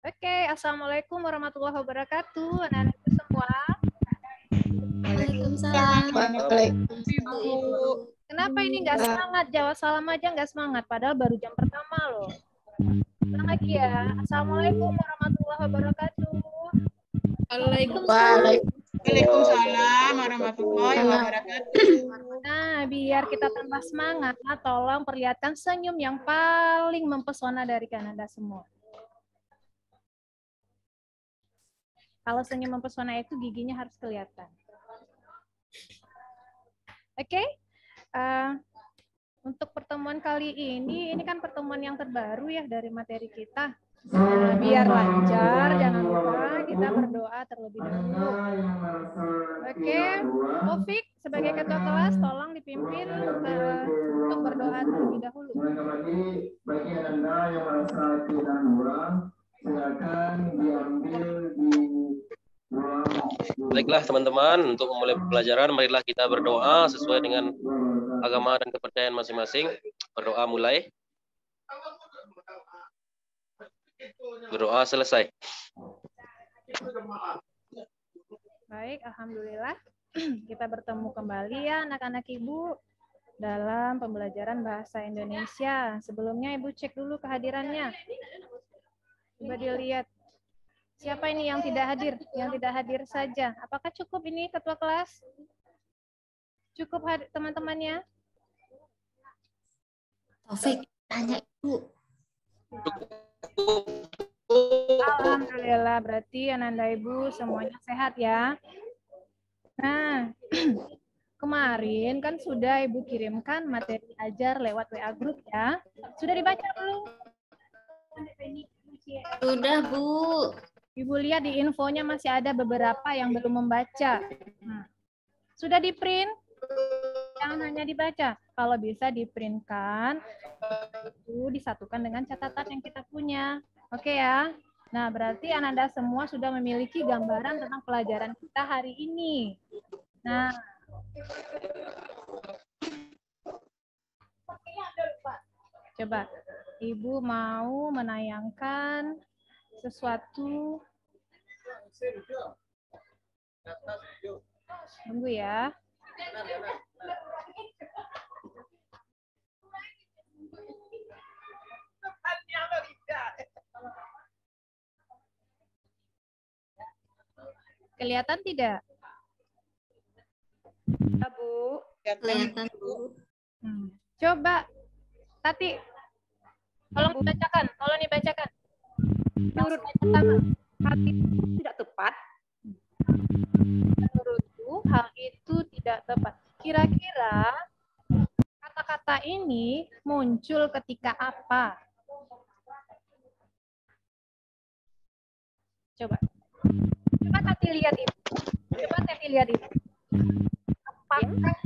Oke, Assalamualaikum warahmatullahi wabarakatuh. Anak-anak semua. Waalaikumsalam. Ibu. Kenapa ini nggak semangat? Jawab salam aja nggak semangat, padahal baru jam pertama loh. Ulang lagi ya. Assalamualaikum warahmatullahi wabarakatuh. Waalaikumsalam warahmatullahi wabarakatuh. Nah, biar kita tambah semangat, tolong perlihatkan senyum yang paling mempesona dari Anda semua. Kalau senyum mempesona itu giginya harus kelihatan. Oke? Untuk pertemuan kali ini kan pertemuan yang terbaru ya dari materi kita. Nah, biar lancar, jangan lupa kita berdoa terlebih dahulu. Oke, Taufik sebagai ketua kelas tolong dipimpin untuk berdoa terlebih dahulu. Bagi Anda yang merasa tidak kurang, silakan diambil di ruang. Baiklah teman-teman, untuk memulai pelajaran marilah kita berdoa sesuai dengan agama dan kepercayaan masing-masing. Berdoa mulai. Berdoa selesai. Baik, alhamdulillah. Kita bertemu kembali ya anak-anak Ibu dalam pembelajaran bahasa Indonesia. Sebelumnya Ibu cek dulu kehadirannya. Coba dilihat. Siapa ini yang tidak hadir? Yang tidak hadir saja. Apakah cukup ini ketua kelas? Cukup teman-temannya? Taufik, tanya Ibu. Alhamdulillah, berarti Ananda Ibu semuanya sehat ya. Nah, kemarin kan sudah Ibu kirimkan materi ajar lewat WA Group ya. Sudah dibaca belum? Sudah, Bu. Ibu lihat di infonya masih ada beberapa yang belum membaca. Nah, sudah di-print? Jangan hanya dibaca. Kalau bisa di-printkan, itu disatukan dengan catatan yang kita punya. Oke ya? Nah, berarti Ananda semua sudah memiliki gambaran tentang pelajaran kita hari ini. Nah, coba Ibu mau menayangkan sesuatu. Tunggu ya. Kelihatan tidak? Ya, Bu. Kelihatan, Bu. Coba, Tati, tolong dibacakan. Menurut hal itu tidak tepat. Menurutku, hal itu tidak tepat. Kira-kira kata-kata ini muncul ketika apa? Coba Tati lihat itu. Apakah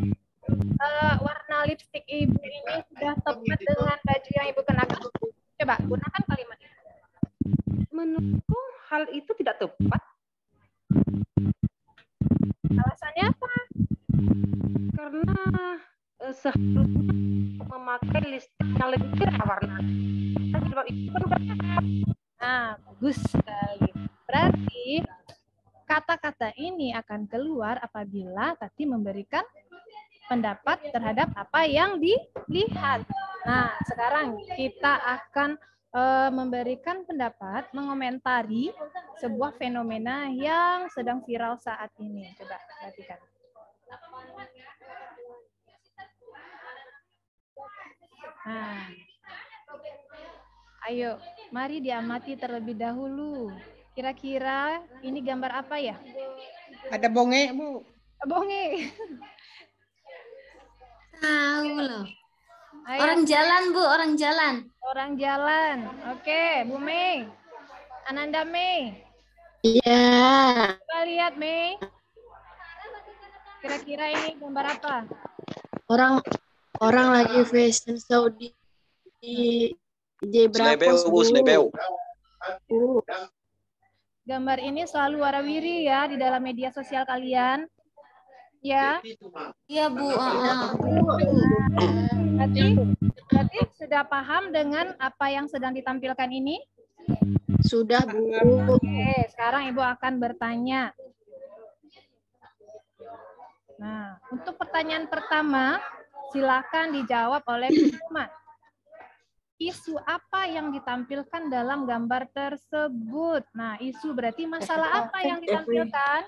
warna lipstik Ibu ini sudah tepat dengan baju yang Ibu kenakan? Coba gunakan kalimat itu. Menurutku hal itu tidak tepat. Alasannya apa? Karena seharusnya memakai lipstik yang lebih cerah warna. Sebab itu kan udah tepat. Nah, bagus sekali. Berarti kata-kata ini akan keluar apabila Tati memberikan pendapat terhadap apa yang dilihat. Nah, sekarang kita akan memberikan pendapat, mengomentari sebuah fenomena yang sedang viral saat ini. Coba perhatikan. Nah, ayo, mari diamati terlebih dahulu. Kira-kira ini gambar apa ya? Ada bonge, Bu. Bonge. Tahu loh. Ayo. Orang jalan, Bu, orang jalan. Orang jalan. Oke, Bu Mei. Ananda Mei. Iya. Coba lihat, Mei. Kira-kira ini gambar apa? Orang lagi fashion show di Zebra Cross. Slebeu. Gambar ini selalu warawiri ya di dalam media sosial kalian. Ya. Iya, Bu. Berarti sudah paham dengan apa yang sedang ditampilkan ini? Sudah, Bu. Oke, sekarang Ibu akan bertanya. Nah, untuk pertanyaan pertama, silakan dijawab oleh Kusuma. Isu apa yang ditampilkan dalam gambar tersebut? Nah, isu berarti masalah apa yang ditampilkan?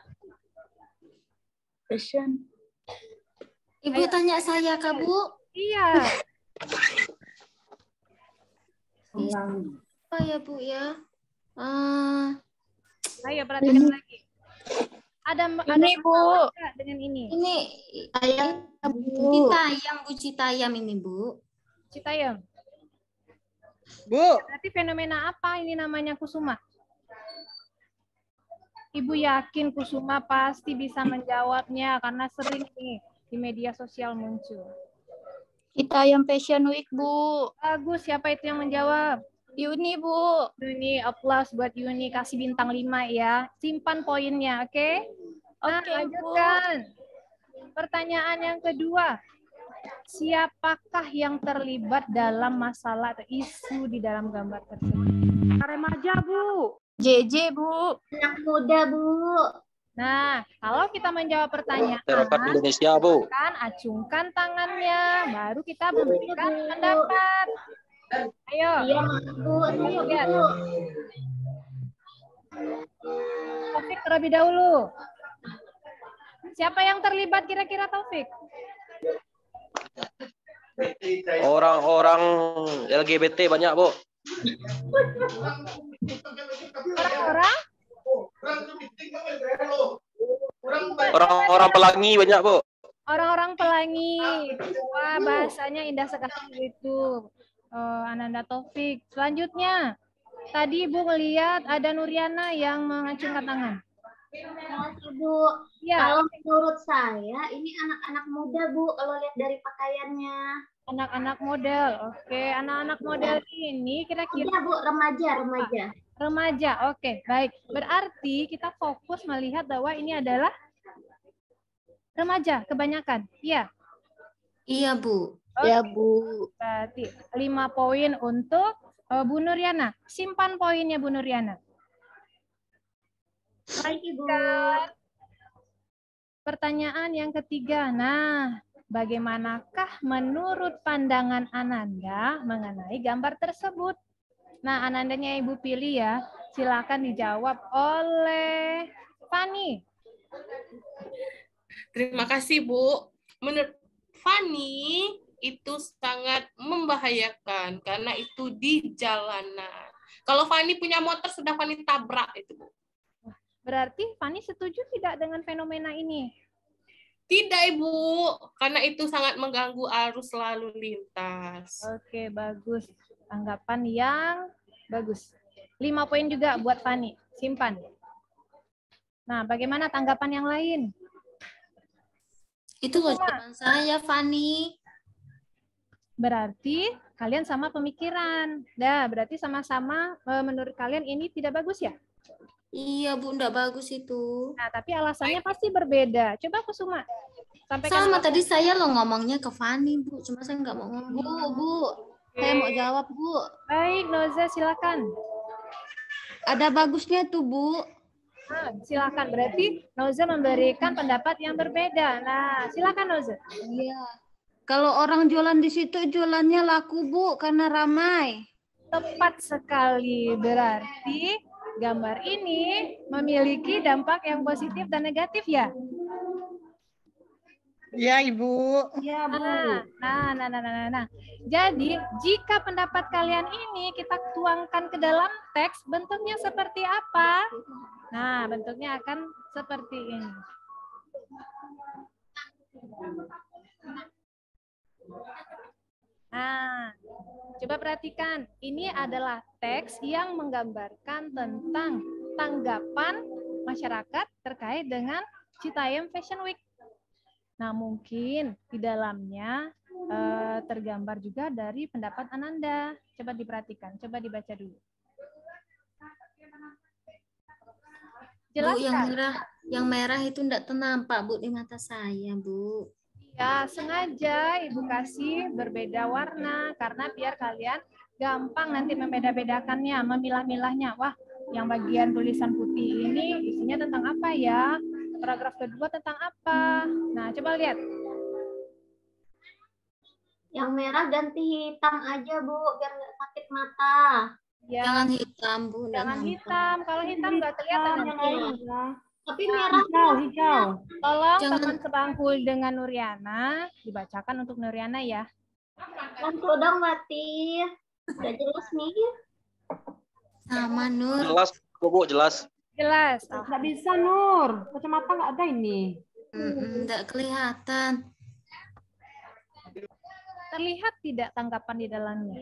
Ibu tanya saya, Kak, Bu. Iya. Apa ya, Bu ya? Ayo perhatikan lagi. Ada Ini, Bu. masalah nggak dengan ini? Ini Saya, Bu. Citayam, Bu, Citayam ini, Bu. Citayam. Bu, Berarti fenomena apa ini namanya Kusuma? Ibu yakin Kusuma pasti bisa menjawabnya karena sering nih di media sosial muncul. Citayam Fashion Week, Bu. Bagus, siapa itu yang menjawab? Yuni, Bu. Yuni, applause buat Yuni, kasih bintang 5 ya. Simpan poinnya, oke? Nah, Oke, lanjutkan. Pertanyaan yang kedua. Siapakah yang terlibat dalam masalah atau isu di dalam gambar tersebut? Remaja, Bu. JJ, Bu. Anak muda, Bu. Nah, kalau kita menjawab pertanyaan, Masyarakat Indonesia, Bu. kan acungkan tangannya, baru kita memberikan pendapat. Ayo. Iya, Bu. Lihat. Taufik terlebih dahulu. Siapa yang terlibat kira-kira Taufik? Orang-orang LGBT banyak, Bu. Orang-orang? Orang-orang pelangi banyak, Bu. Orang-orang pelangi. Wah, bahasanya indah sekali itu. Ananda Taufik. Selanjutnya, tadi Ibu melihat ada Nuriana yang mengacungkan tangan. Bu, Ya, kalau menurut saya ini anak-anak muda, Bu, kalau lihat dari pakaiannya. anak-anak model. Oke, anak-anak model ini kira-kira Iya, Bu, remaja. remaja. Oke, baik. Berarti kita fokus melihat bahwa ini adalah remaja kebanyakan. Iya. Iya, Bu. Ya, Bu. Berarti 5 poin untuk Bu Nuriana. Simpan poinnya Bu Nuriana. Baik, Ibu. Pertanyaan yang ketiga. Nah, bagaimanakah menurut pandangan Ananda mengenai gambar tersebut? Nah, Anandanya Ibu pilih ya. Silakan dijawab oleh Fani. Terima kasih, Bu. Menurut Fani, itu sangat membahayakan karena itu di jalanan. Kalau Fani punya motor, sudah Fani tabrak itu, Bu. Berarti Fani setuju tidak dengan fenomena ini? Tidak, Ibu, karena itu sangat mengganggu arus lalu lintas. Oke, bagus. Tanggapan yang bagus. 5 poin juga buat Fani. Simpan. Nah, bagaimana tanggapan yang lain? Itu loh jawaban saya, Fani. Berarti kalian sama pemikiran. Dah, berarti sama-sama menurut kalian ini tidak bagus ya? Iya, Bu, enggak bagus itu. Nah, tapi alasannya pasti berbeda. Coba Kusuma sampaikan. Sama tadi saya lo ngomongnya ke Fani, Bu. Cuma saya nggak mau ngomong. Bu. Saya mau jawab, Bu. Baik, Noza silakan. Ada bagusnya tuh, Bu. Nah, silakan. Berarti Noza memberikan pendapat yang berbeda. Nah, silakan Noza. Iya. Kalau orang jualan di situ jualannya laku, Bu, karena ramai. Tepat sekali. Berarti gambar ini memiliki dampak yang positif dan negatif ya? ya Ibu. Ya, Bu. Nah. Jadi, jika pendapat kalian ini kita tuangkan ke dalam teks, bentuknya seperti apa? Nah, bentuknya akan seperti ini. Nah, coba perhatikan. Ini adalah teks yang menggambarkan tentang tanggapan masyarakat terkait dengan Citayam Fashion Week. Nah, mungkin di dalamnya tergambar juga dari pendapat Ananda. Coba diperhatikan, coba dibaca dulu. Bu, Jelaskan. yang merah itu enggak ternampak, Bu, di mata saya, Bu. Ya, sengaja Ibu kasih berbeda warna karena biar kalian gampang nanti membeda-bedakannya, memilah-milahnya. Wah, yang bagian tulisan putih ini isinya tentang apa ya? Paragraf kedua tentang apa? Nah, coba lihat. Yang merah ganti hitam aja, Bu, biar nggak sakit mata. Ya, Jangan hitam, Bu. nggak jangan nampak. hitam. Kalau hitam nggak kelihatan nanti. Tapi merah Hijau. Tolong Jangan- teman sebangku dengan Nuriana, dibacakan untuk Nuriana ya. bantu dong, Wati. Udah jelas nih. Sama Nur. Jelas, Bu, jelas. Jelas. Nggak bisa, Nur. Kacamata nggak ada ini. Nggak kelihatan. Terlihat tidak tanggapan di dalamnya?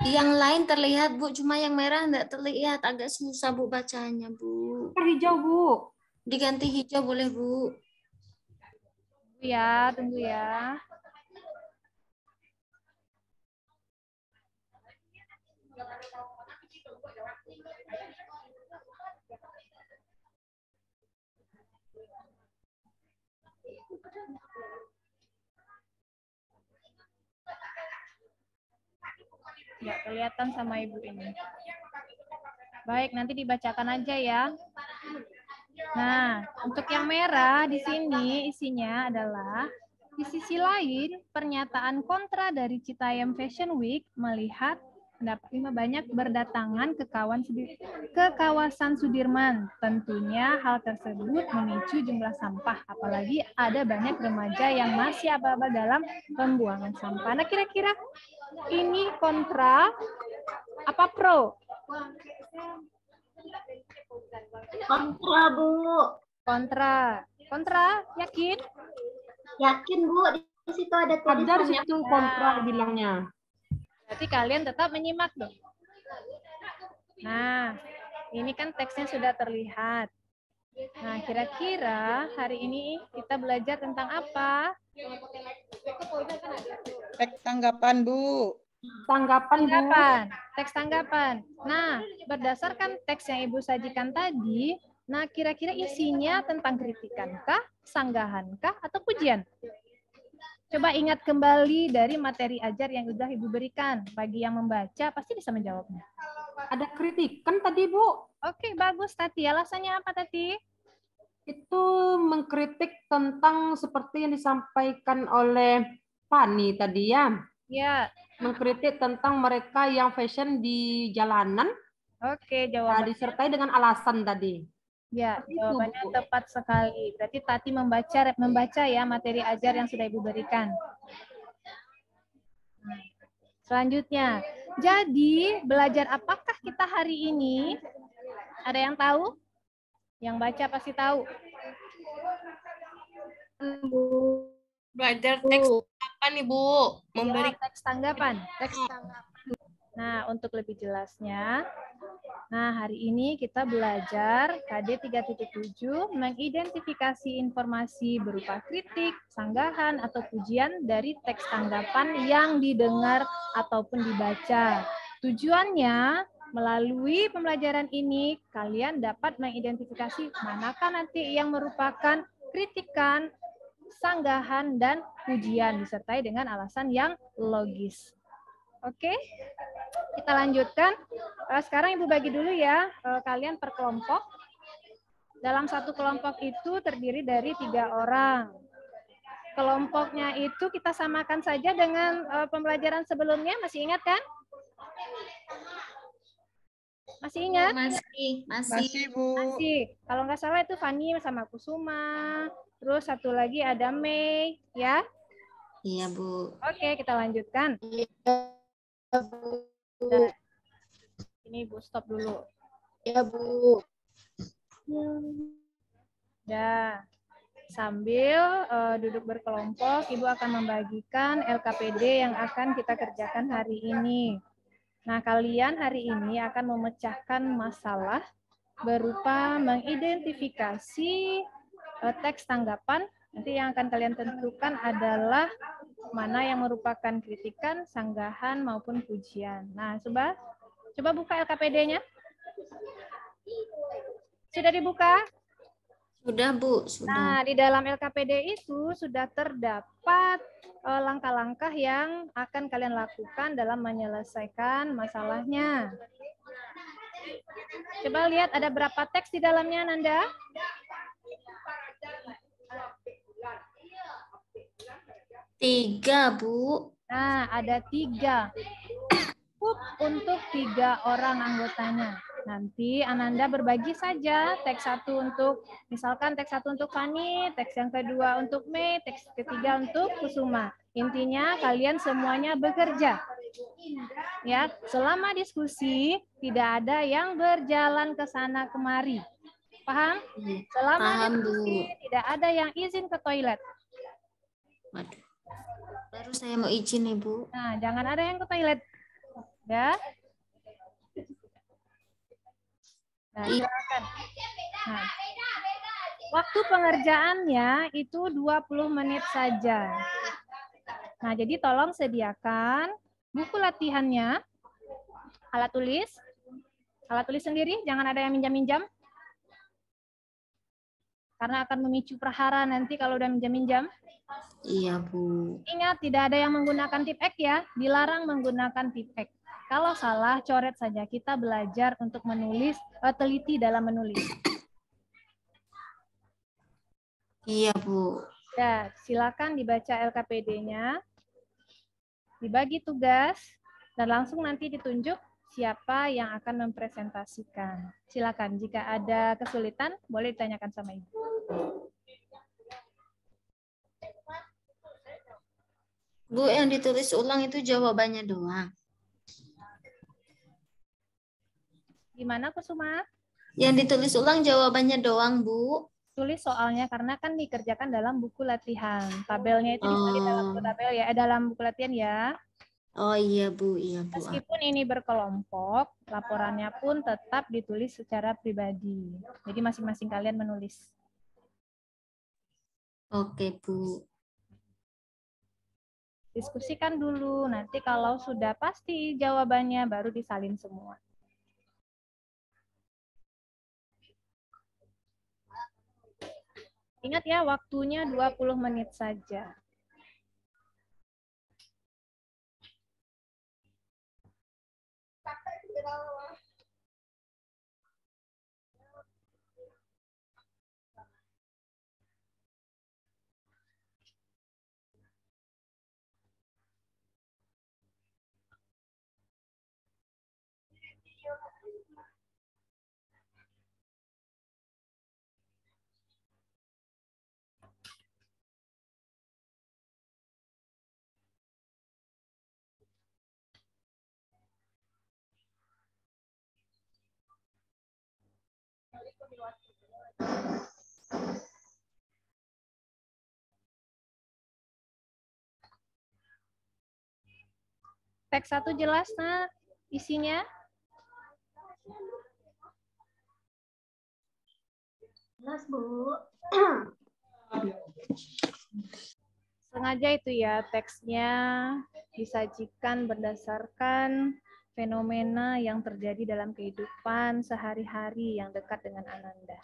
Yang lain terlihat, Bu. Cuma yang merah nggak terlihat. Agak susah, Bu, bacanya, Bu. Kan hijau, Bu. Diganti hijau boleh, Bu. Tunggu ya. Nggak kelihatan sama ibu ini. Baik, nanti dibacakan aja ya. Nah, untuk yang merah di sini isinya adalah di sisi lain pernyataan kontra dari Citayam Fashion Week melihat pendapat 5 banyak berdatangan ke kawasan Sudirman. Tentunya hal tersebut memicu jumlah sampah, apalagi ada banyak remaja yang masih abal-abal dalam pembuangan sampah. Nah, kira-kira ini kontra apa pro? Kontra, Bu. Kontra. Kontra, yakin? Yakin, Bu. Di situ ada Ada di tulisannya. situ kontra bilangnya. Berarti kalian tetap menyimak dong. Nah, ini kan teksnya sudah terlihat. Nah, kira-kira hari ini kita belajar tentang apa? Teks tanggapan, Bu. Tanggapan, Bu. Tanggapan, teks tanggapan. Nah, berdasarkan teks yang Ibu sajikan tadi, nah kira-kira isinya tentang kritikan-kah, sanggahan-kah, atau pujian? Coba ingat kembali dari materi ajar yang sudah Ibu berikan. Bagi yang membaca, pasti bisa menjawabnya. Ada kritikan tadi, Bu. Oke, bagus Tati. Alasannya apa Tati? Itu mengkritik tentang seperti yang disampaikan oleh Fani tadi ya. Ya, Mengkritik tentang mereka yang fashion di jalanan, oke jawabannya. disertai dengan alasan tadi. Ya, Itu, jawabannya Bu. tepat sekali. Berarti Tati membaca ya materi ajar yang sudah Ibu berikan. Nah, selanjutnya, jadi belajar apakah kita hari ini? Ada yang tahu? Yang baca pasti tahu. Belajar teks apa nih, Bu? Memberi Ya, teks tanggapan. Nah, untuk lebih jelasnya, nah hari ini kita belajar KD 3.7 mengidentifikasi informasi berupa kritik, sanggahan, atau pujian dari teks tanggapan yang didengar ataupun dibaca. Tujuannya, melalui pembelajaran ini, kalian dapat mengidentifikasi manakah nanti yang merupakan kritikan, sanggahan, dan pujian, disertai dengan alasan yang logis. Oke, kita lanjutkan. Sekarang Ibu bagi dulu ya, kalian per kelompok. Dalam satu kelompok itu terdiri dari 3 orang. Kelompoknya itu kita samakan saja dengan pembelajaran sebelumnya, masih ingat kan? Masih ingat? Masih, Bu. Masih. Kalau nggak salah itu Fani sama Kusuma. Terus satu lagi ada Mei, ya? Iya, Bu. Oke, kita lanjutkan. Nah, ini Ibu stop dulu. Ya, Bu. Ya, sambil duduk berkelompok, Ibu akan membagikan LKPD yang akan kita kerjakan hari ini. Nah, kalian hari ini akan memecahkan masalah berupa mengidentifikasi teks tanggapan. Nanti yang akan kalian tentukan adalah mana yang merupakan kritikan, sanggahan, maupun pujian. Nah, coba buka LKPD-nya. Sudah dibuka? Sudah, Bu, Nah, sudah. di dalam LKPD itu sudah terdapat langkah-langkah yang akan kalian lakukan dalam menyelesaikan masalahnya. Coba lihat ada berapa teks di dalamnya, Nanda? Tiga, Bu. Nah, ada 3. Cukup untuk 3 orang anggotanya. Nanti Ananda berbagi saja teks 1 untuk, misalkan teks 1 untuk Fani, teks yang kedua untuk Mei, teks ketiga untuk Kusuma. Intinya kalian semuanya bekerja. Ya, selama diskusi tidak ada yang berjalan ke sana kemari. Paham? Selama Paham, diskusi Bu. tidak ada yang izin ke toilet. Waduh. Baru saya mau izin nih, Bu. Nah, jangan ada yang ke toilet. Ya. Nah, silakan. Nah, waktu pengerjaannya itu 20 menit saja. Nah, jadi tolong sediakan buku latihannya, alat tulis sendiri, jangan ada yang minjam-minjam. Karena akan memicu prahara nanti kalau udah minjam-minjam. Iya, Bu. Ingat, tidak ada yang menggunakan tip X ya, dilarang menggunakan tip X. Kalau salah, coret saja. Kita belajar untuk menulis, teliti dalam menulis. Iya, Bu. Ya, silakan dibaca LKPD-nya, dibagi tugas, dan langsung nanti ditunjuk siapa yang akan mempresentasikan. Silakan, jika ada kesulitan, boleh ditanyakan sama Ibu. Bu, yang ditulis ulang itu jawabannya doang. Gimana, Kusuma? Yang ditulis ulang jawabannya doang, Bu. Tulis soalnya karena kan dikerjakan dalam buku latihan. Tabelnya itu disalin dalam buku tabel ya, dalam buku latihan ya. Oh iya, Bu, iya, Bu. Meskipun ini berkelompok, laporannya pun tetap ditulis secara pribadi. Jadi masing-masing kalian menulis. Oke, Bu. Diskusikan dulu, nanti kalau sudah pasti jawabannya baru disalin semua. Ingat ya, waktunya 20 menit saja. Teks 1 jelas, nah, isinya? Jelas, Bu. Sengaja itu ya, teksnya disajikan berdasarkan fenomena yang terjadi dalam kehidupan sehari-hari yang dekat dengan Ananda.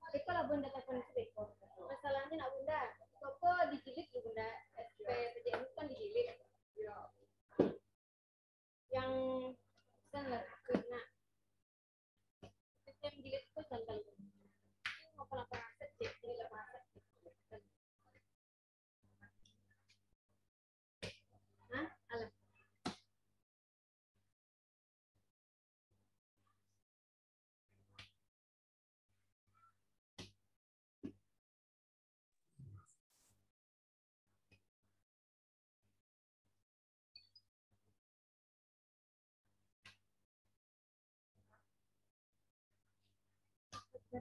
Iko lah bunda telepon Iko. Masalahnya nak bunda, toko dijilid ya bunda, SPPJM kan dijilid. Yang sana, nah, yang jilid itu sandal. Mau apa aset cek, jadi apa aset. Hah? Alah. Bu,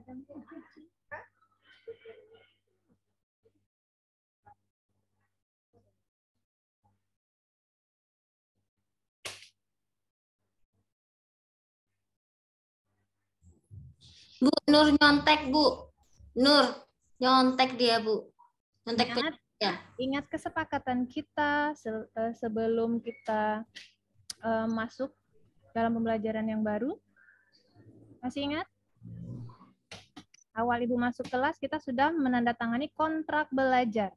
Nur nyontek, Bu. Nur, nyontek dia, Bu. Nyontek Ingat, ya. ingat kesepakatan kita sebelum kita masuk dalam pembelajaran yang baru. Masih ingat? Awal Ibu masuk kelas, kita sudah menandatangani kontrak belajar.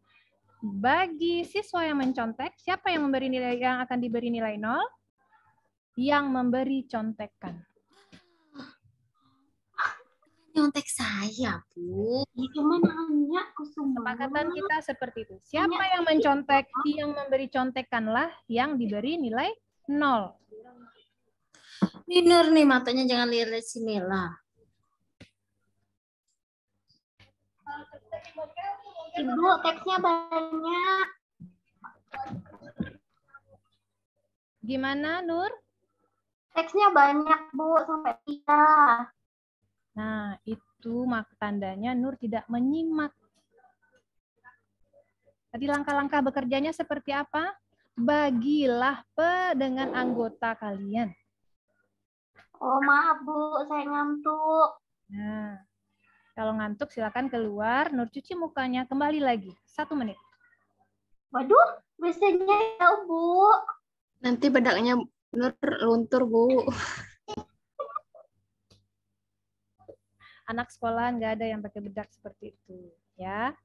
Bagi siswa yang mencontek, siapa yang memberi nilai yang akan diberi nilai 0? Yang memberi contekan. Nyontek saya, Bu. Cuma nanya aku semua. Kesepakatan kita seperti itu. Siapa yang mencontek, yang memberi contekanlah yang diberi nilai 0. Ini Nur nih, matanya jangan lihat sini lah. Ibu, teksnya banyak. Gimana, Nur? Teksnya banyak, Bu, sampai 3. Nah, itu tandanya Nur tidak menyimak. Tadi langkah-langkah bekerjanya seperti apa? Bagilah dengan anggota kalian. Oh, maaf, Bu, saya ngantuk. Nah, kalau ngantuk silakan keluar, Nur cuci mukanya, kembali lagi. 1 menit. Waduh, biasanya ya, Bu. Nanti bedaknya Nur luntur, Bu. Anak sekolahan nggak ada yang pakai bedak seperti itu, ya.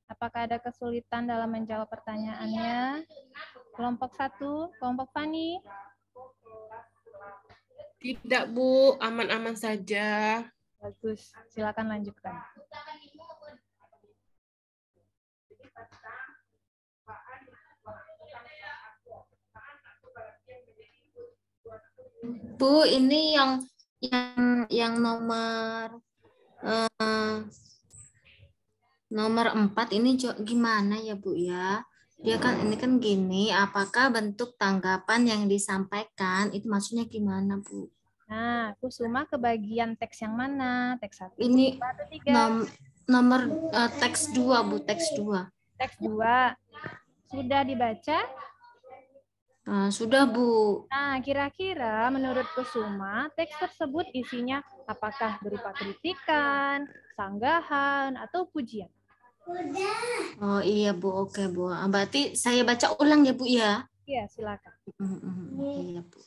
Apakah ada kesulitan dalam menjawab pertanyaannya? Kelompok 1, kelompok Fani. Tidak, Bu. Aman-aman saja. Bagus, silakan lanjutkan. Bu, ini yang nomor 4 ini gimana ya, Bu ya? Dia kan ini kan gini, apakah bentuk tanggapan yang disampaikan itu maksudnya gimana, Bu? Nah, Kusuma ke bagian teks yang mana? Teks 1. Ini 3. nomor teks 2, Bu, teks 2. Teks 2. Sudah dibaca? Sudah, Bu. Nah, kira-kira menurut Kusuma, teks tersebut isinya apakah berupa kritikan, sanggahan, atau pujian? Oh iya, Bu. Oke, Bu. Berarti saya baca ulang ya, Bu ya? Iya, silakan. Iya, Bu.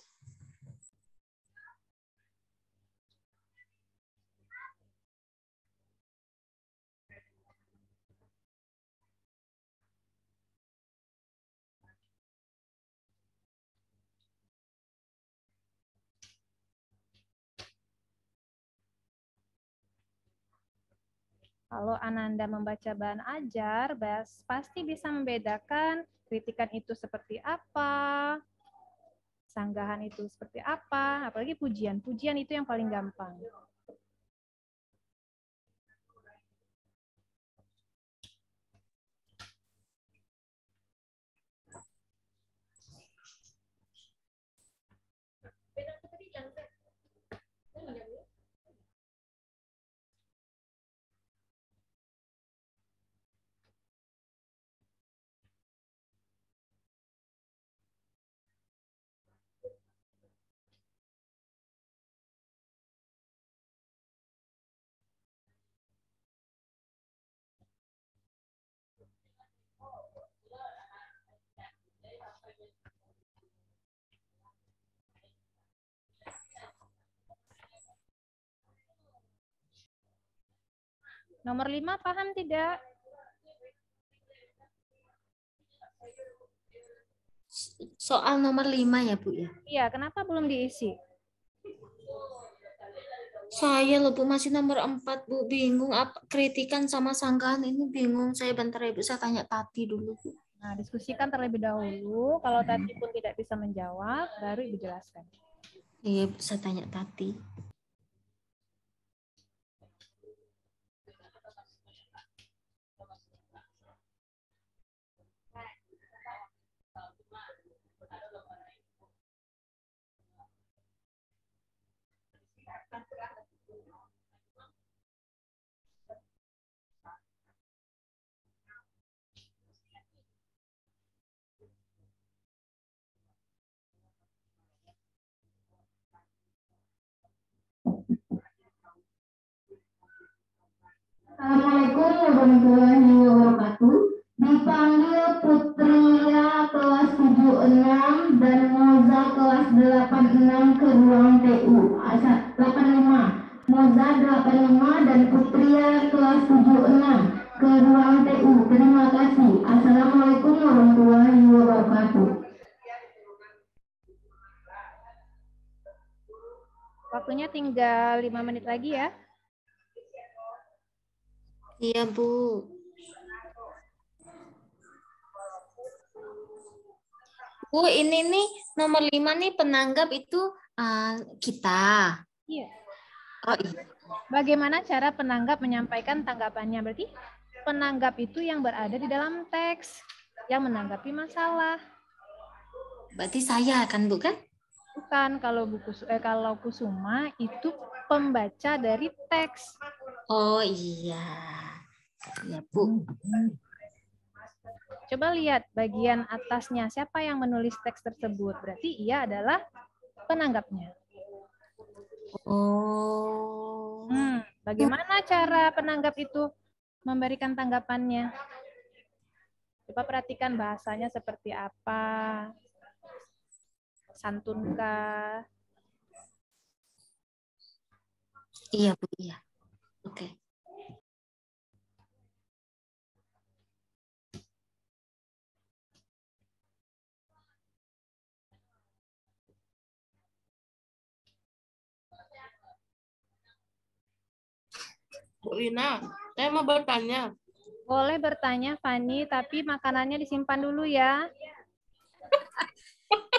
Kalau Ananda membaca bahan ajar, pasti bisa membedakan kritikan itu seperti apa, sanggahan itu seperti apa, apalagi pujian. Pujian itu yang paling gampang. Nomor 5 paham tidak? Soal nomor 5 ya, Bu ya? Iya, kenapa belum diisi? Saya loh, Bu, masih nomor 4, Bu. Bingung apa kritikan sama sanggahan ini bingung. Saya bentar ya, Bu. Saya tanya Tati dulu, Bu. Nah, diskusikan terlebih dahulu. Kalau Tati pun tidak bisa menjawab, baru Ibu jelaskan. Iya, saya tanya Tati. Assalamualaikum warahmatullahi wabarakatuh. Dipanggil Putria kelas 76 dan Moza kelas 86 ke ruang TU. 85. Moza 85 dan Putria kelas 76 ke ruang TU. Terima kasih. Assalamualaikum warahmatullahi wabarakatuh. Waktunya tinggal 5 menit lagi ya. Iya, Bu. Bu, ini nih nomor 5 nih penanggap itu kita. Iya. Oh iya. Bagaimana cara penanggap menyampaikan tanggapannya? Berarti penanggap itu yang berada di dalam teks, yang menanggapi masalah. Berarti saya kan, Bu kan? Bukan, kalau kalau Kusuma itu pembaca dari teks. Oh iya. Ya, Bu. Coba lihat bagian atasnya, siapa yang menulis teks tersebut? Berarti ia adalah penanggapnya. Oh. Bagaimana cara penanggap itu memberikan tanggapannya? Coba perhatikan bahasanya seperti apa. Santunkah? Iya, Bu, iya. Oke. Bu Lina, saya mau bertanya. Boleh bertanya, Fani, tapi makanannya disimpan dulu ya.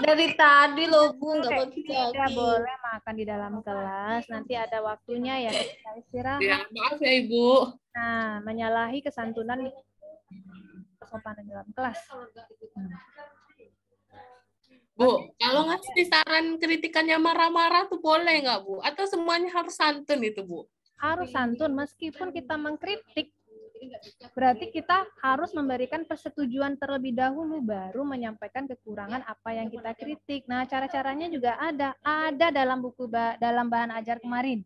Dari tadi loh, Bu, nggak Tidak bagi-bagi. boleh makan di dalam kelas, nanti ada waktunya ya kita istirahat. Ya, maaf ya Ibu. Nah, menyalahi kesantunan kesopanan dalam kelas. Bu, kalau ngasih saran kritikannya marah-marah tuh boleh nggak Bu? Atau semuanya harus santun itu Bu? Harus santun, meskipun kita mengkritik, berarti kita harus memberikan persetujuan terlebih dahulu, baru menyampaikan kekurangan apa yang kita kritik. Nah, cara-caranya juga ada dalam buku, dalam bahan ajar kemarin.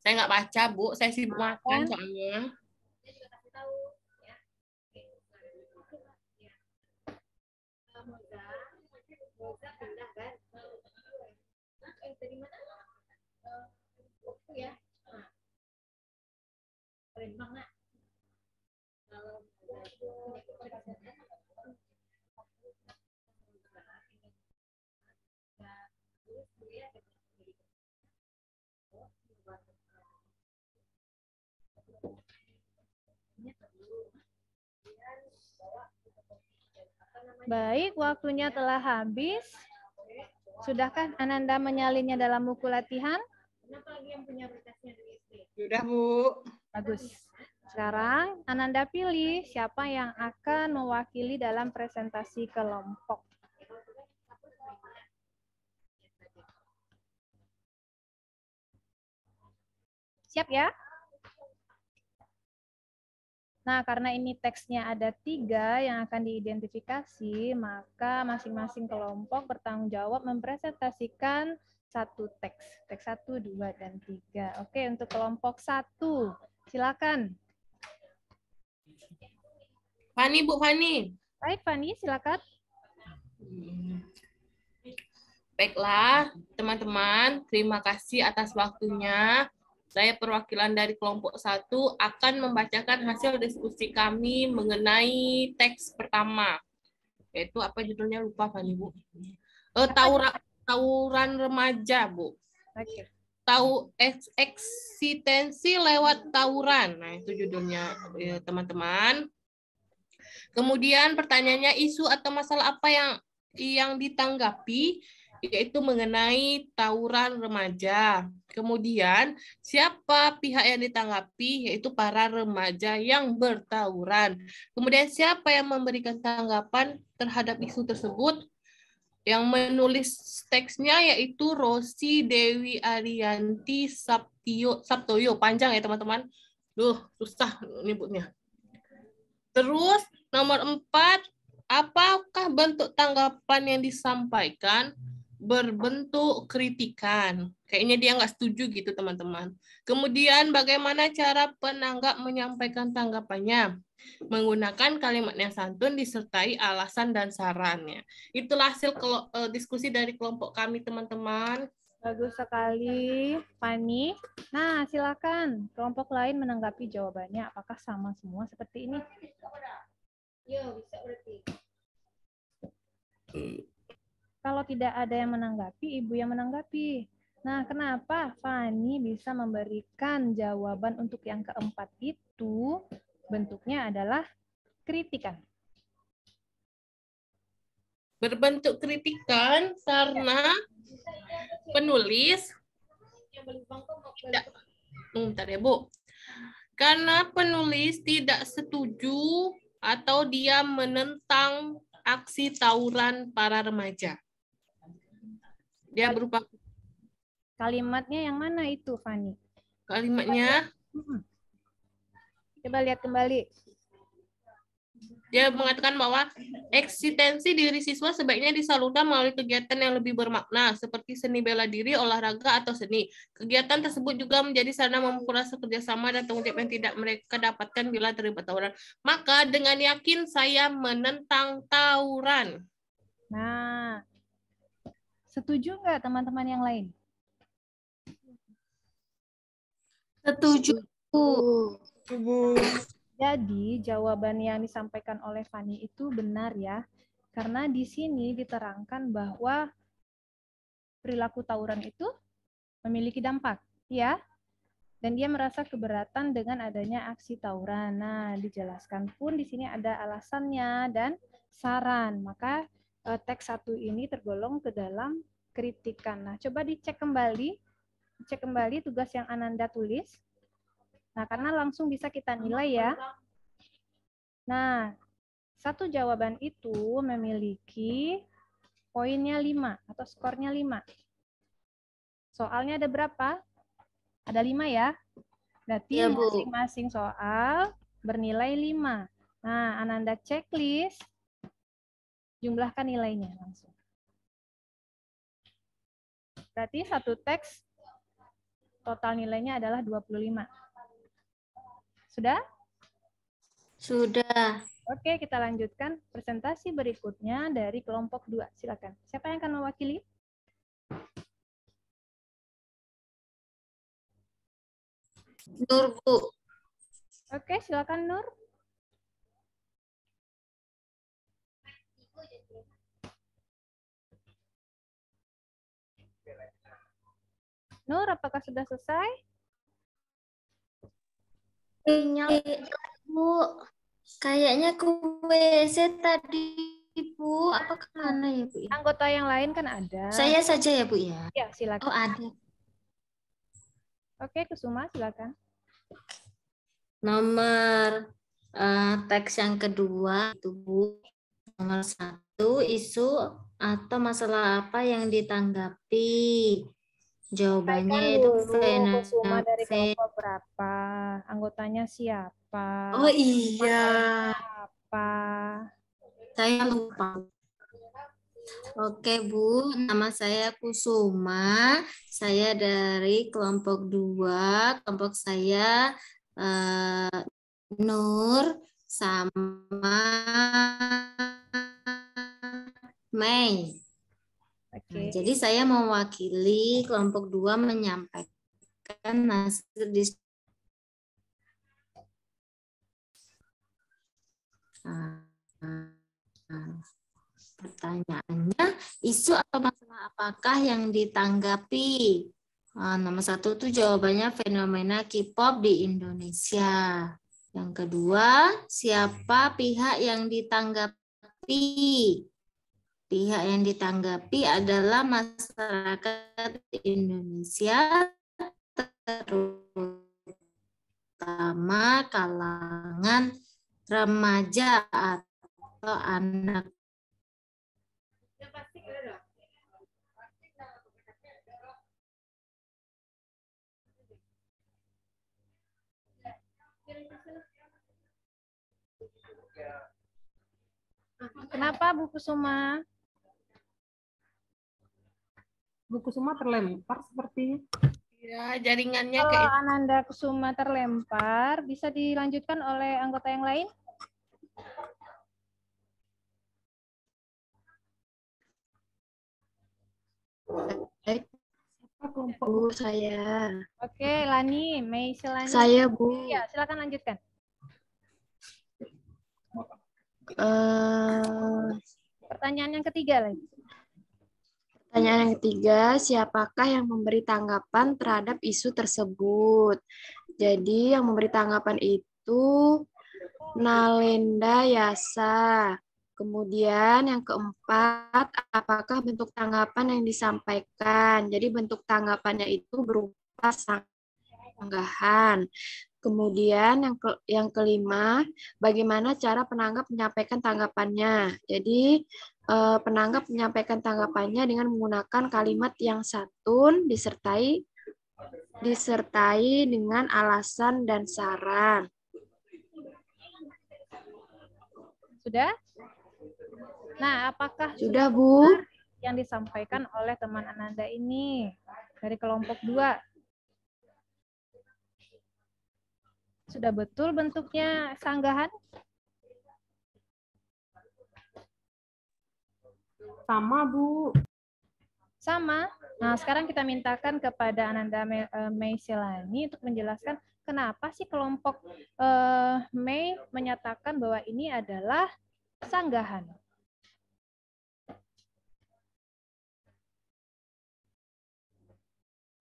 Saya nggak baca Bu, saya sibuk makan soalnya. Baik, waktunya telah habis. Sudahkah Ananda menyalinnya dalam buku latihan? Sudah Bu. Bagus. Sekarang Ananda pilih siapa yang akan mewakili dalam presentasi kelompok. Siap ya? Nah, karena ini teksnya ada 3 yang akan diidentifikasi, maka masing-masing kelompok bertanggung jawab mempresentasikan satu teks. Teks 1, 2, dan 3. Oke, untuk kelompok 1, silakan. Fani, Bu Fani. Baik, Fani, silakan. Baiklah, teman-teman, terima kasih atas waktunya. Saya perwakilan dari kelompok 1 akan membacakan hasil diskusi kami mengenai teks pertama. Yaitu apa judulnya? Lupa Fani, Bu. Tawuran remaja, Bu. Oke. Eksistensi lewat tawuran. Nah, itu judulnya, teman-teman. Kemudian pertanyaannya isu atau masalah apa yang ditanggapi, yaitu mengenai tawuran remaja. Kemudian siapa pihak yang ditanggapi, yaitu para remaja yang bertawuran. Kemudian siapa yang memberikan tanggapan terhadap isu tersebut? Yang menulis teksnya yaitu Rosi Dewi Arianti Sabtoyo. Panjang ya teman-teman. Susah nyebutnya. Terus nomor 4, apakah bentuk tanggapan yang disampaikan berbentuk kritikan? Kayaknya dia nggak setuju gitu teman-teman. Kemudian bagaimana cara penanggap menyampaikan tanggapannya? Menggunakan kalimat yang santun disertai alasan dan sarannya. Itulah hasil diskusi dari kelompok kami teman-teman. Bagus sekali, Fani. Nah, silakan kelompok lain menanggapi jawabannya. Apakah sama semua seperti ini? Yo, bisa berarti. Kalau tidak ada yang menanggapi, Ibu yang menanggapi. Nah, kenapa Fani bisa memberikan jawaban untuk yang keempat itu? Bentuknya adalah kritikan. Berbentuk kritikan karena penulis tidak, bentar ya Bu. Karena penulis tidak setuju atau dia menentang aksi tawuran para remaja. Dia berupa kalimatnya yang mana itu, Fani? Kalimatnya coba lihat kembali. Dia mengatakan bahwa eksistensi diri siswa sebaiknya disalurkan melalui kegiatan yang lebih bermakna, seperti seni bela diri, olahraga, atau seni. Kegiatan tersebut juga menjadi sarana memperkuat kerjasama dan tanggung jawab yang tidak mereka dapatkan bila terlibat tawuran. Maka dengan yakin saya menentang tawuran. Nah, setuju nggak teman-teman yang lain? Setuju. Jadi, jawaban yang disampaikan oleh Fani itu benar ya. Karena di sini diterangkan bahwa perilaku tawuran itu memiliki dampak, ya. Dan dia merasa keberatan dengan adanya aksi tawuran. Nah, dijelaskan pun di sini ada alasannya dan saran. Maka teks 1 ini tergolong ke dalam kritikan. Nah, coba dicek kembali tugas yang Ananda tulis. Nah, karena langsung bisa kita nilai ya. Nah, satu jawaban itu memiliki poinnya 5 atau skornya 5. Soalnya ada berapa? Ada 5 ya. Berarti Ya, Bu. masing-masing soal bernilai 5. Nah, Ananda checklist, jumlahkan nilainya langsung. Berarti satu teks total nilainya adalah 25. Sudah? Sudah. Oke, kita lanjutkan presentasi berikutnya dari kelompok 2. Silakan. Siapa yang akan mewakili? Nur, Bu. Oke, silakan Nur. Nur, apakah sudah selesai? Bu, kayaknya ke WC tadi, Bu. Apa kemana ya, Bu? Anggota yang lain kan ada. Saya saja ya, Bu ya? Ya, silakan. Oh, ada. Oke, Kusuma, silakan. Nomor teks yang kedua itu, Bu. Nomor 1, isu atau masalah apa yang ditanggapi? Jawabannya itu Kusuma dari kelompok berapa? Anggotanya siapa? Oh iya. Apa? Saya lupa. Oke, Bu. Nama saya Kusuma. Saya dari kelompok 2. Kelompok saya Nur sama Mei. Nah, jadi saya mewakili kelompok 2 menyampaikan hasil diskusi. Pertanyaannya, isu atau masalah apakah yang ditanggapi? Nomor 1 itu jawabannya fenomena K-pop di Indonesia. Yang kedua, siapa pihak yang ditanggapi? Pihak yang ditanggapi adalah masyarakat Indonesia, terutama kalangan remaja atau anak. Kenapa Bu Kusuma? Bu Kusuma terlempar sepertinya. Ya, jaringannya Kalau kayak Ananda Kusuma terlempar, bisa dilanjutkan oleh anggota yang lain? Bu, saya. Oke, Lani, Mei Selani. Saya, Bu. Ya, silakan lanjutkan. Pertanyaan yang ketiga lagi. Pertanyaan yang ketiga, siapakah yang memberi tanggapan terhadap isu tersebut? Jadi yang memberi tanggapan itu Nalenda Yasa. Kemudian yang keempat, apakah bentuk tanggapan yang disampaikan? Jadi bentuk tanggapannya itu berupa sanggahan. Kemudian yang kelima, bagaimana cara penanggap menyampaikan tanggapannya? Jadi penanggap menyampaikan tanggapannya dengan menggunakan kalimat yang santun disertai dengan alasan dan saran. Sudah? Nah, apakah Sudah, Bu? yang disampaikan oleh teman Ananda ini dari kelompok 2? Sudah betul bentuknya sanggahan? Sama, Bu. Sama. Nah, sekarang kita mintakan kepada Ananda Mei Selani untuk menjelaskan kenapa sih kelompok Mei menyatakan bahwa ini adalah sanggahan.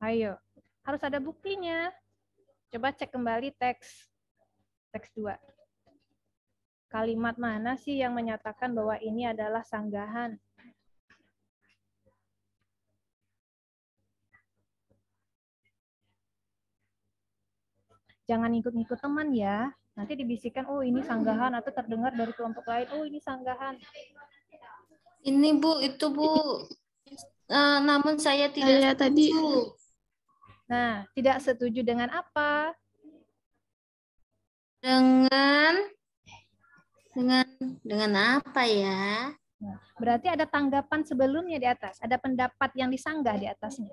Ayo, harus ada buktinya. Coba cek kembali teks 2. Kalimat mana sih yang menyatakan bahwa ini adalah sanggahan? Jangan ikut-ikut teman ya. Nanti dibisikkan, oh ini sanggahan, atau terdengar dari kelompok lain, oh ini sanggahan. Ini Bu, itu Bu. Namun saya tidak setuju. Nah, tidak setuju dengan apa? Dengan apa ya? Nah, berarti ada tanggapan sebelumnya di atas, ada pendapat yang disanggah di atasnya.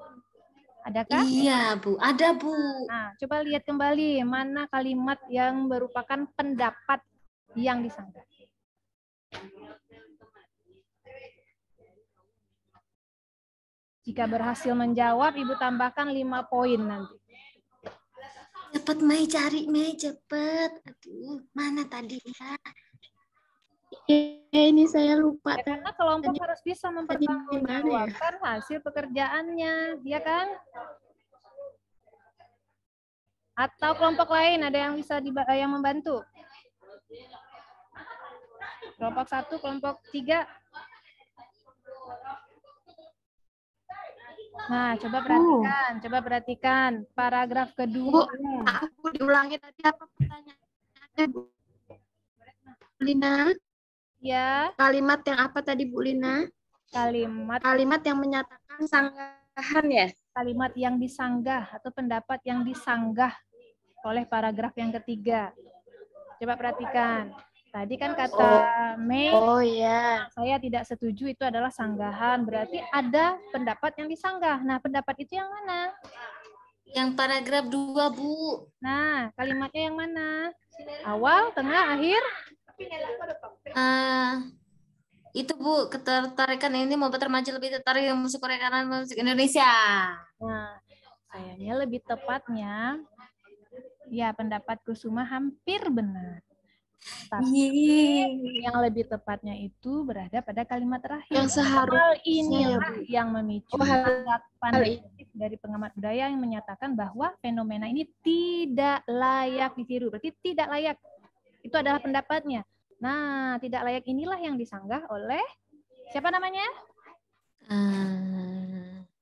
Adakah? Iya, Bu. Ada, Bu. Nah, coba lihat kembali mana kalimat yang merupakan pendapat yang disanggah. Jika berhasil menjawab, Ibu tambahkan 5 poin nanti. Cepat, Mei, cari, Mei, cepat. Aduh, mana tadi ya? Ini saya lupa. Ya, karena kelompok harus bisa mempertanggungjawabkan hasil pekerjaannya, ya kan? Atau kelompok lain ada yang bisa yang membantu? Kelompok 1, kelompok 3. Nah, coba perhatikan paragraf kedua. Bu, aku diulangi tadi apa pertanyaannya, Bu? Lina? Ya. Kalimat yang apa tadi, Bu Lina? Kalimat yang menyatakan sanggahan ya? Kalimat yang disanggah atau pendapat yang disanggah oleh paragraf yang ketiga. Coba perhatikan. Tadi kan kata Mei, saya tidak setuju itu adalah sanggahan. Berarti ada pendapat yang disanggah. Nah, pendapat itu yang mana? Yang paragraf 2, Bu. Nah, kalimatnya yang mana? Awal, tengah, akhir? Itu, Bu, ketertarikan ini membuat remaja lebih tertarik dengan musik Korea karena musik Indonesia. Nah, sayangnya lebih tepatnya, ya pendapat Kusuma hampir benar. Tapi yang lebih tepatnya itu berada pada kalimat terakhir. Yang seharusnya, Hal inilah Bu. yang memicu hal tanggapan negatif dari pengamat budaya yang menyatakan bahwa fenomena ini tidak layak ditiru. Berarti tidak layak. Itu adalah pendapatnya. Nah, tidak layak inilah yang disanggah oleh siapa namanya?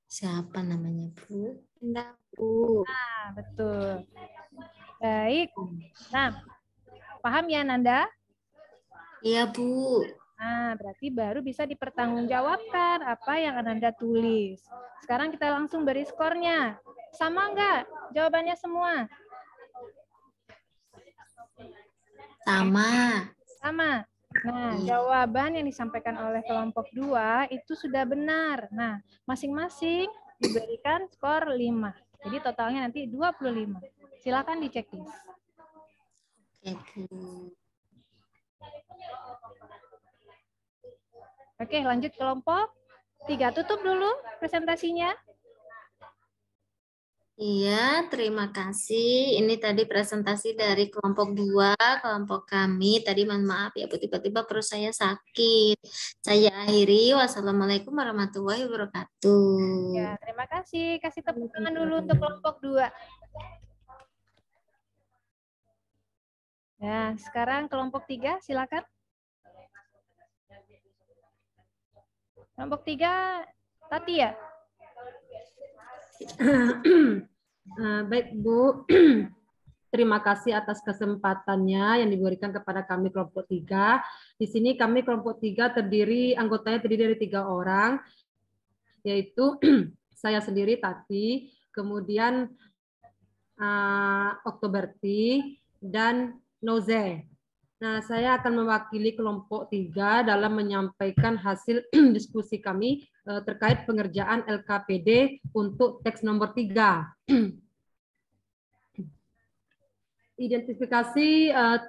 Siapa namanya, Bu? Nah, Bu. Nah, betul. Baik. Nah, paham ya Nanda? Iya, Bu. Nah, berarti baru bisa dipertanggungjawabkan apa yang Ananda tulis. Sekarang kita langsung beri skornya. Sama enggak jawabannya semua? Sama. Sama. Nah, jawaban yang disampaikan oleh kelompok 2 itu sudah benar. Nah, masing-masing diberikan skor 5. Jadi totalnya nanti 25. Silakan dicek, please. Oke, Bu. Oke, lanjut kelompok 3. Tutup dulu presentasinya. Iya, terima kasih. Ini tadi presentasi dari kelompok 2, kelompok kami. Tadi mohon maaf ya, Bu, tiba-tiba perut saya sakit. Saya akhiri. Wassalamualaikum warahmatullahi wabarakatuh. Ya, terima kasih. Kasih tepuk tangan dulu untuk kelompok 2. Nah, sekarang kelompok 3, silakan. Kelompok 3, Tati ya? Baik, Bu. Terima kasih atas kesempatannya yang diberikan kepada kami kelompok 3. Di sini kami kelompok 3 anggotanya terdiri dari 3 orang, yaitu saya sendiri Tati, kemudian Oktoberti, dan Noze. Nah, saya akan mewakili kelompok 3 dalam menyampaikan hasil diskusi kami terkait pengerjaan LKPD untuk teks nomor 3. Identifikasi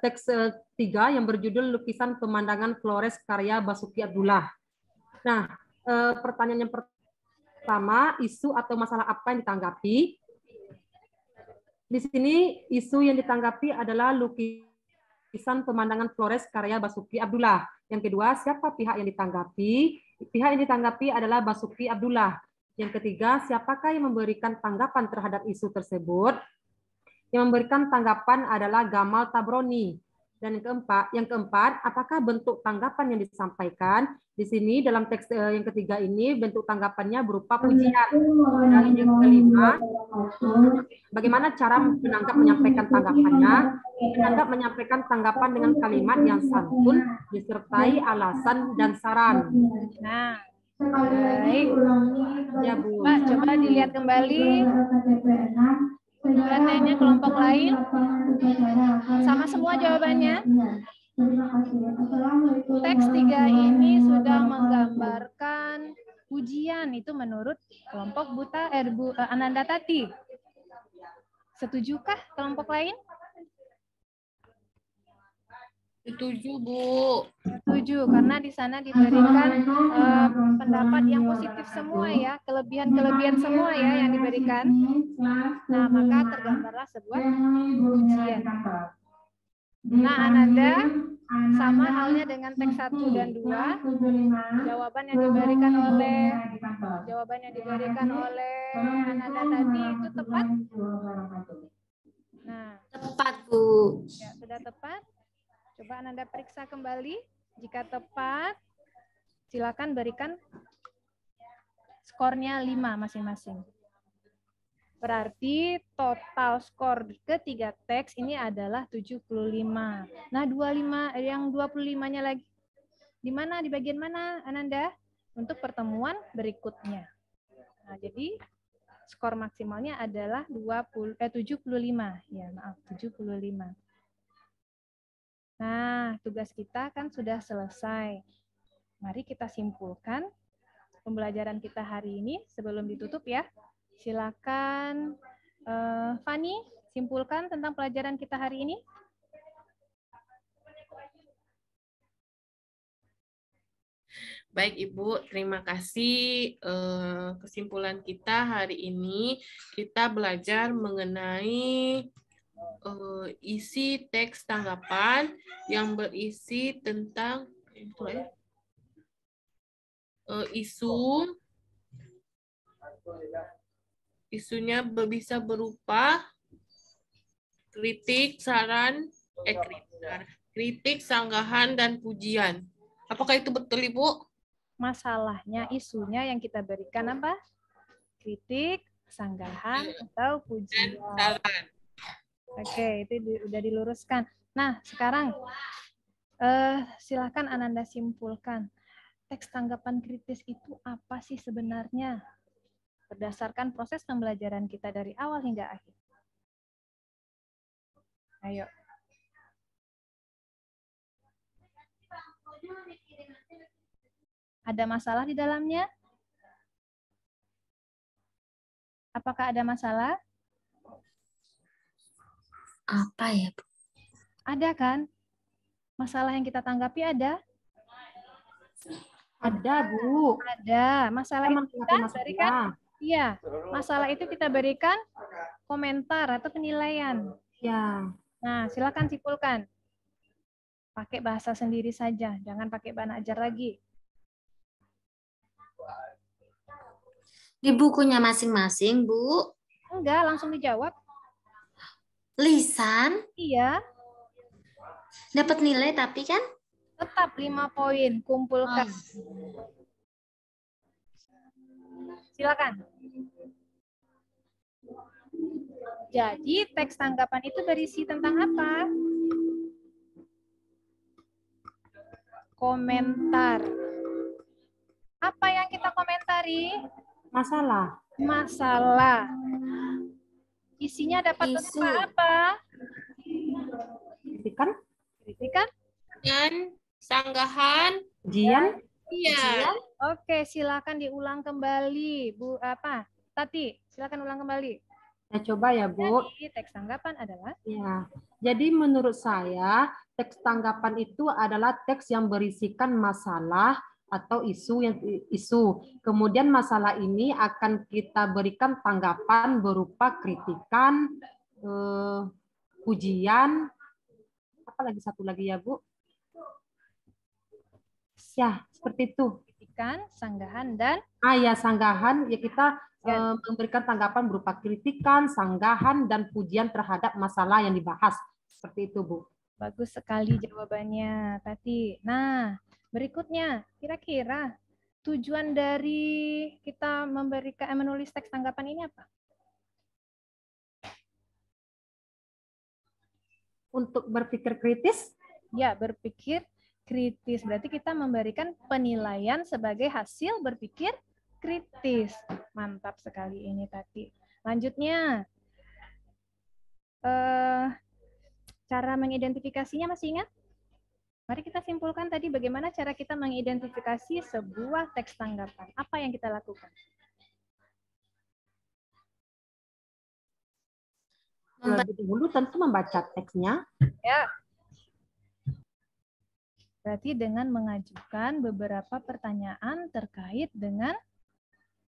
teks 3 yang berjudul Lukisan Pemandangan Flores karya Basuki Abdullah. Nah, pertanyaan yang pertama, isu atau masalah apa yang ditanggapi? Di sini isu yang ditanggapi adalah lukisan pemandangan Flores karya Basuki Abdullah. Yang kedua, siapa pihak yang ditanggapi? Pihak yang ditanggapi adalah Basuki Abdullah. Yang ketiga, siapakah yang memberikan tanggapan terhadap isu tersebut? Yang memberikan tanggapan adalah Gamal Tabroni. Dan yang keempat, apakah bentuk tanggapan yang disampaikan? Di sini dalam teks yang ketiga ini bentuk tanggapannya berupa pujian. Dan yang kelima, bagaimana cara penanggap menyampaikan tanggapannya? Penanggap menyampaikan tanggapan dengan kalimat yang santun, disertai alasan dan saran. Nah, baik. Ya, Bu. Pak, coba dilihat kembali. Pertanyaannya kelompok lain. Sama semua jawabannya. Teks 3 ini sudah menggambarkan ujian itu menurut kelompok Ananda Tati. Setujukah kelompok lain? Setuju, Bu. Setuju, karena di sana diberikan pendapat yang positif semua ya, kelebihan-kelebihan semua ya yang diberikan. Nah, maka tergambarlah sebuah ujian. Nah, Ananda, sama halnya dengan teks 1 dan 2, jawaban yang diberikan oleh Ananda tadi itu tepat? Nah, Tepat, Bu. ya, sudah tepat. Coba Ananda periksa kembali. Jika tepat, silakan berikan skornya 5 masing-masing. Berarti total skor ketiga teks ini adalah 75. Nah, 25-nya lagi di mana? Di bagian mana, Ananda? Untuk pertemuan berikutnya. Nah, jadi skor maksimalnya adalah 75. Ya, maaf, 75. Nah, tugas kita kan sudah selesai. Mari kita simpulkan pembelajaran kita hari ini sebelum ditutup ya. Silakan Fani, simpulkan tentang pelajaran kita hari ini. Baik, Ibu. Terima kasih. Kesimpulan kita hari ini, kita belajar mengenai isi teks tanggapan yang berisi tentang isunya bisa berupa kritik, saran, kritik, sanggahan, dan pujian. Apakah itu betul, Ibu? Masalahnya, isunya yang kita berikan apa? Kritik, sanggahan, atau pujian. Saran. Oke, itu udah diluruskan. Nah, sekarang silakan Ananda simpulkan. Teks tanggapan kritis itu apa sih sebenarnya? Berdasarkan proses pembelajaran kita dari awal hingga akhir. Ayo. Ada masalah di dalamnya? Apakah ada masalah? Apa ya, Bu? Ada kan? Masalah yang kita tanggapi ada? Ada, Bu. Ada. Masalah itu kita berikan, masalah. iya. Masalah itu kita berikan komentar atau penilaian. Ya. Nah, silakan simpulkan. Pakai bahasa sendiri saja, jangan pakai bahan ajar lagi. Di bukunya masing-masing, Bu. Enggak, langsung dijawab. Lisan. Iya. Dapat nilai tapi kan? Tetap 5 poin, kumpulkan. Silakan. Jadi teks tanggapan itu berisi tentang apa? Komentar. Apa yang kita komentari? Masalah. Masalah. Isinya dapat berupa apa? Kritikan. Kritikan. Dan sanggahan. Ujian. Iya. Oke, silakan diulang kembali, Bu. Tati, silakan ulang kembali. Saya coba ya, Bu. Jadi, teks tanggapan adalah? Ya. Jadi menurut saya, teks tanggapan itu adalah teks yang berisikan masalah atau isu. Kemudian masalah ini akan kita berikan tanggapan berupa kritikan, pujian, apa lagi satu lagi ya, Bu? Ya, seperti itu. Kritikan, sanggahan, dan? Ya, sanggahan. Ya, kita memberikan tanggapan berupa kritikan, sanggahan, dan pujian terhadap masalah yang dibahas. Seperti itu, Bu. Bagus sekali jawabannya, Tati. Nah, berikutnya, kira-kira tujuan dari kita menulis teks tanggapan ini apa? Untuk berpikir kritis? Ya, berpikir kritis. Berarti kita memberikan penilaian sebagai hasil berpikir kritis. Mantap sekali ini, Tati. Lanjutnya, cara mengidentifikasinya masih ingat? Mari kita simpulkan tadi bagaimana cara kita mengidentifikasi sebuah teks tanggapan. Apa yang kita lakukan? Lebih dahulu tentu membaca teksnya. Ya. Berarti dengan mengajukan beberapa pertanyaan terkait dengan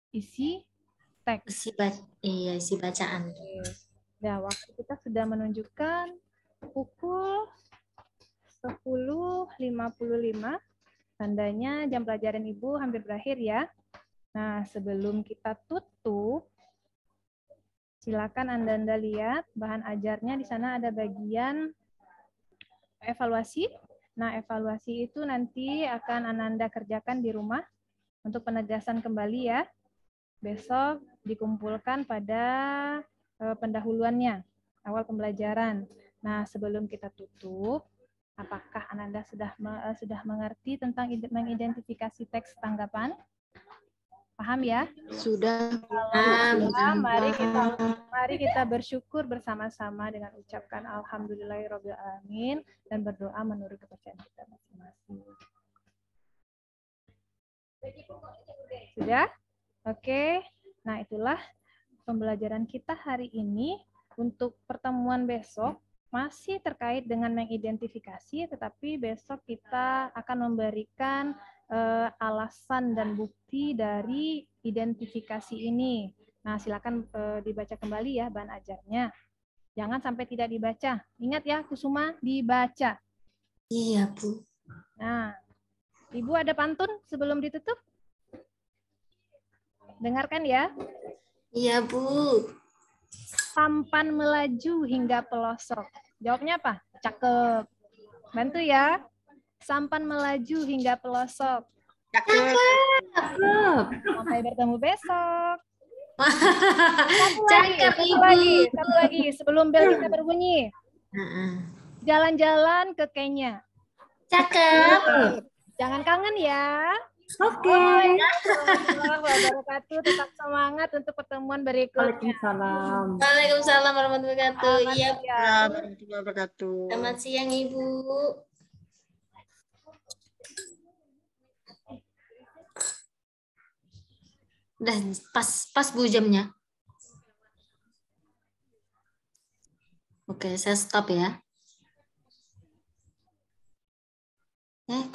isi teks. Isi bacaan. Nah, waktu kita sudah menunjukkan pukul 10.55. Tandanya jam pelajaran Ibu hampir berakhir ya. Nah, sebelum kita tutup, silakan Anda lihat bahan ajarnya di sana ada bagian evaluasi. Nah, evaluasi itu nanti akan Ananda kerjakan di rumah untuk penegasan kembali ya. Besok dikumpulkan pada pendahuluannya, awal pembelajaran. Nah, sebelum kita tutup, apakah Ananda sudah mengerti tentang mengidentifikasi teks tanggapan? Paham ya? Sudah. Mari kita bersyukur bersama-sama dengan ucapkan alhamdulillahirabbil alamin dan berdoa menurut kepercayaan kita masing-masing. Sudah? Oke. Nah, itulah pembelajaran kita hari ini. Untuk pertemuan besok masih terkait dengan mengidentifikasi, tetapi besok kita akan memberikan alasan dan bukti dari identifikasi ini. Nah, silakan dibaca kembali ya bahan ajarnya. Jangan sampai tidak dibaca. Ingat ya, Kusuma, dibaca. Iya, Bu. Nah, Ibu ada pantun sebelum ditutup? Dengarkan ya. Iya, Bu. Sampan melaju hingga pelosok. Jawabnya apa? Cakep. Bantu ya. Sampan melaju hingga pelosok. Cakep. Sampai bertemu besok. Cakep, Satu lagi. Sebelum bel kita berbunyi. Jalan-jalan ke Kenya. Cakep. Jangan kangen ya. Oke. Warahmatullahi wabarakatuh. Tetap semangat untuk pertemuan berikutnya. Waalaikumsalam. Waalaikumsalam warahmatullahi wabarakatuh. Iya, Bu. Warahmatullahi wabarakatuh. Selamat siang, Ibu. Udah pas Bu jamnya. Oke, saya stop ya.